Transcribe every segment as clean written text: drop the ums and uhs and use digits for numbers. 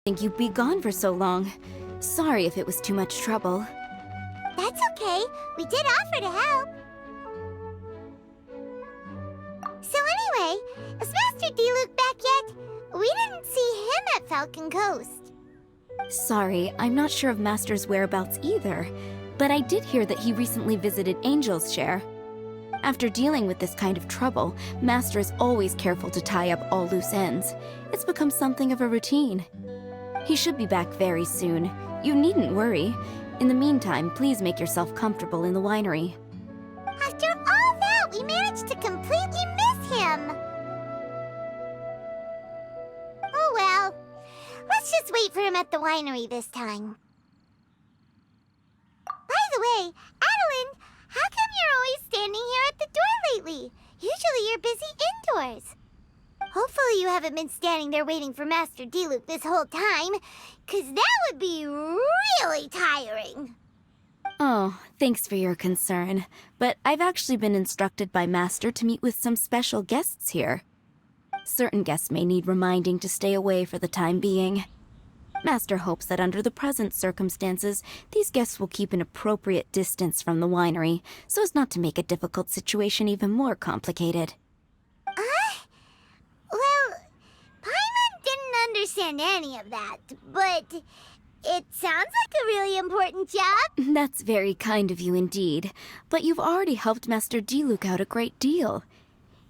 Think you'd be gone for so long. Sorry if it was too much trouble. That's okay. We did offer to help. So anyway, is Master Diluc back yet? We didn't see him at Falcon Coast. Sorry, I'm not sure of Master's whereabouts either, but I did hear that he recently visited Angel's Share. After dealing with this kind of trouble, Master is always careful to tie up all loose ends. It's become something of a routine. He should be back very soon. You needn't worry. In the meantime, please make yourself comfortable in the winery. After all that, we managed to completely miss him. Oh well. Let's just wait for him at the winery this time. By the way, Adeline, how come you're always standing here at the door lately? Usually you're busy indoors. Hopefully you haven't been standing there waiting for Master Diluc this whole time, 'cause that would be really tiring. Oh, thanks for your concern. But I've actually been instructed by Master to meet with some special guests here. Certain guests may need reminding to stay away for the time being. Master hopes that under the present circumstances, these guests will keep an appropriate distance from the winery, so as not to make a difficult situation even more complicated. Well, Paimon didn't understand any of that, but it sounds like a really important job. That's very kind of you indeed, but you've already helped Master Diluc out a great deal.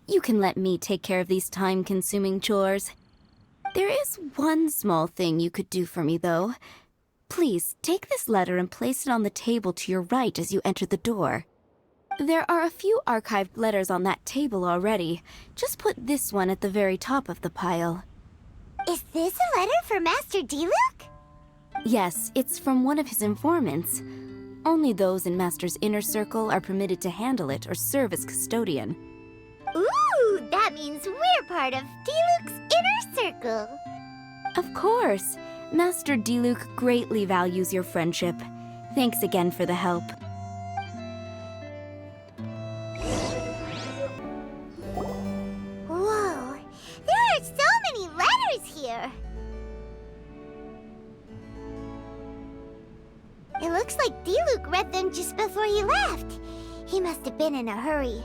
You can let me take care of these time-consuming chores. There is one small thing you could do for me, though. Please, take this letter and place it on the table to your right as you enter the door. There are a few archived letters on that table already. Just put this one at the very top of the pile. Is this a letter for Master Diluc? Yes, it's from one of his informants. Only those in Master's inner circle are permitted to handle it or serve as custodian. Ooh, that means we're part of Diluc's inner circle. Of course. Master Diluc greatly values your friendship. Thanks again for the help. Whoa, there are so many letters here. It looks like Diluc read them just before he left. He must have been in a hurry.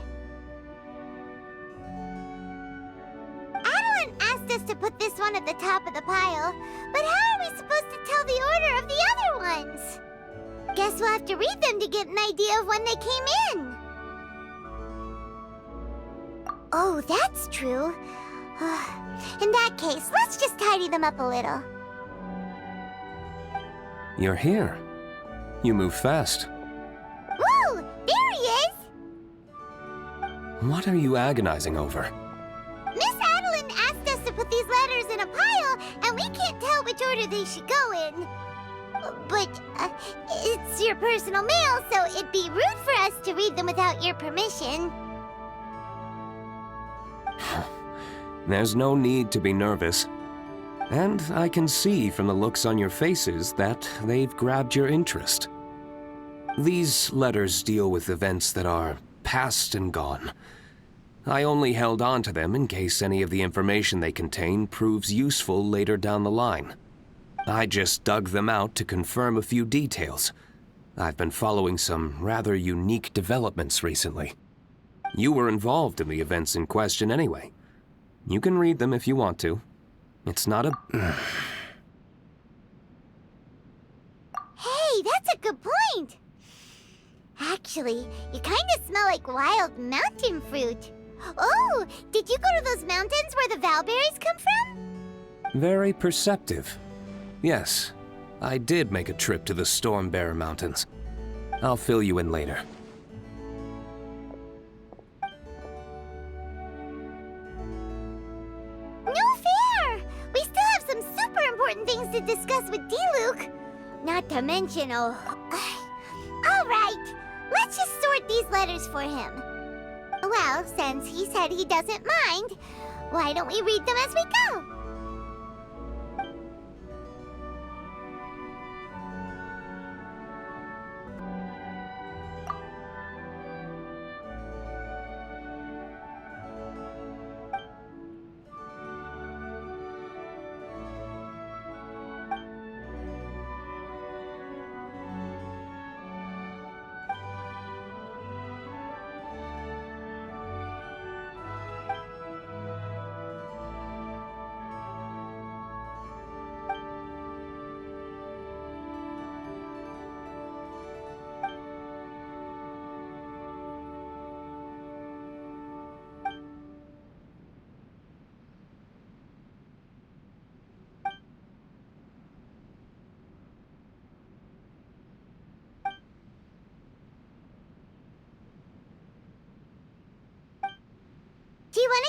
Adeline asked us to put this one at the top of the pile, but how are we supposed to tell the order of the other ones? Guess we'll have to read them to get an idea of when they came in. Oh, that's true. In that case, let's just tidy them up a little. You're here. You move fast. Woo! There he is! What are you agonizing over? Miss Adeline asked us to put these letters in a pile, and we can't tell which order they should go in. But, it's your personal mail, so it'd be rude for us to read them without your permission. There's no need to be nervous. And I can see from the looks on your faces that they've grabbed your interest. These letters deal with events that are past and gone. I only held on to them in case any of the information they contain proves useful later down the line. I just dug them out to confirm a few details. I've been following some rather unique developments recently. You were involved in the events in question anyway. You can read them if you want to. It's not a... Hey, that's a good point. Actually, you kind of smell like wild mountain fruit. Oh, did you go to those mountains where the valberries come from? Very perceptive. Yes, I did make a trip to the Stormbearer Mountains. I'll fill you in later. No fair! We still have some super important things to discuss with Diluc. Not to mention, oh... All right, let's just sort these letters for him. Well, since he said he doesn't mind, why don't we read them as we go?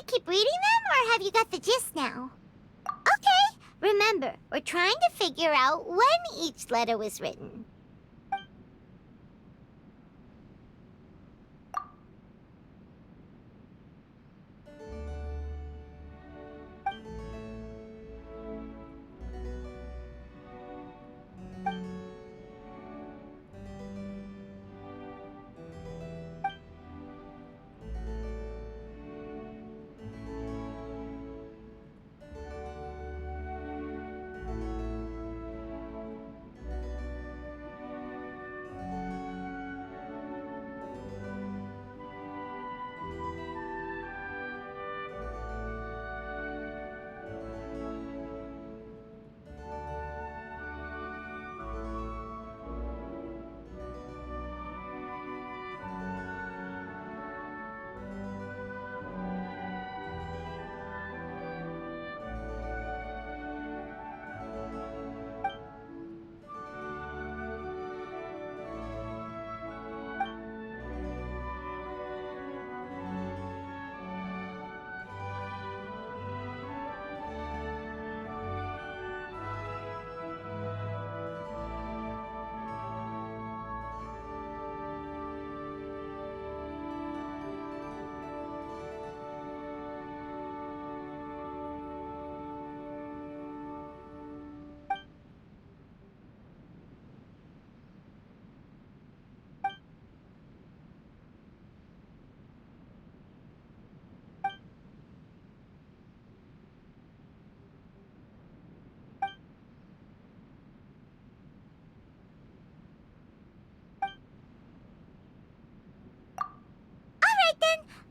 to keep reading them, or have you got the gist now? Okay, remember, we're trying to figure out when each letter was written.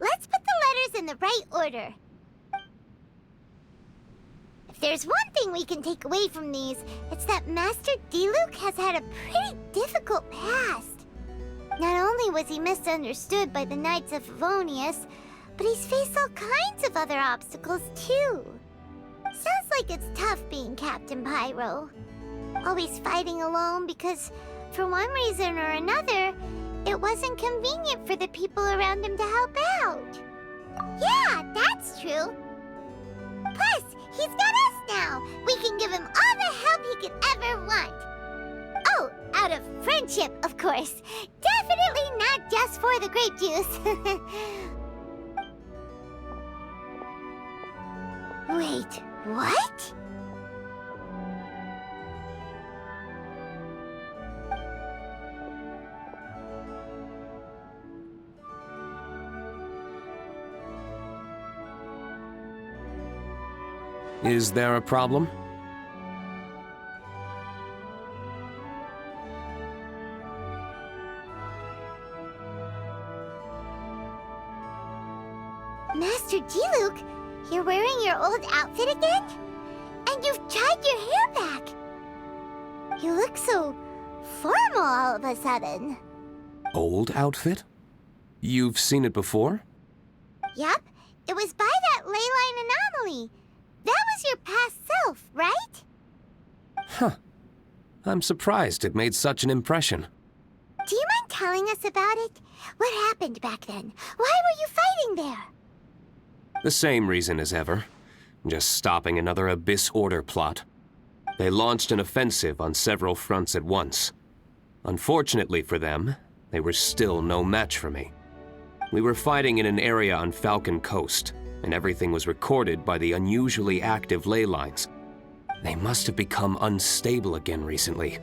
Let's put the letters in the right order. If there's one thing we can take away from these, it's that Master Diluc has had a pretty difficult past. Not only was he misunderstood by the Knights of Favonius, but he's faced all kinds of other obstacles too. Sounds like it's tough being Captain Pyro. Always fighting alone because, for one reason or another, it wasn't convenient for the people around him to help out. Yeah, that's true. Plus, he's got us now. We can give him all the help he could ever want. Oh, out of friendship, of course. Definitely not just for the grape juice. Wait, what? Is there a problem? Master Diluc, you're wearing your old outfit again? And you've tied your hair back. You look so formal all of a sudden. Old outfit? You've seen it before? Yup, it was by that ley line anomaly. That was your past self, right? Huh. I'm surprised it made such an impression. Do you mind telling us about it? What happened back then? Why were you fighting there? The same reason as ever. Just stopping another Abyss Order plot. They launched an offensive on several fronts at once. Unfortunately for them, they were still no match for me. We were fighting in an area on Falcon Coast, and everything was recorded by the unusually active ley lines. They must have become unstable again recently,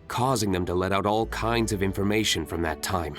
causing them to let out all kinds of information from that time.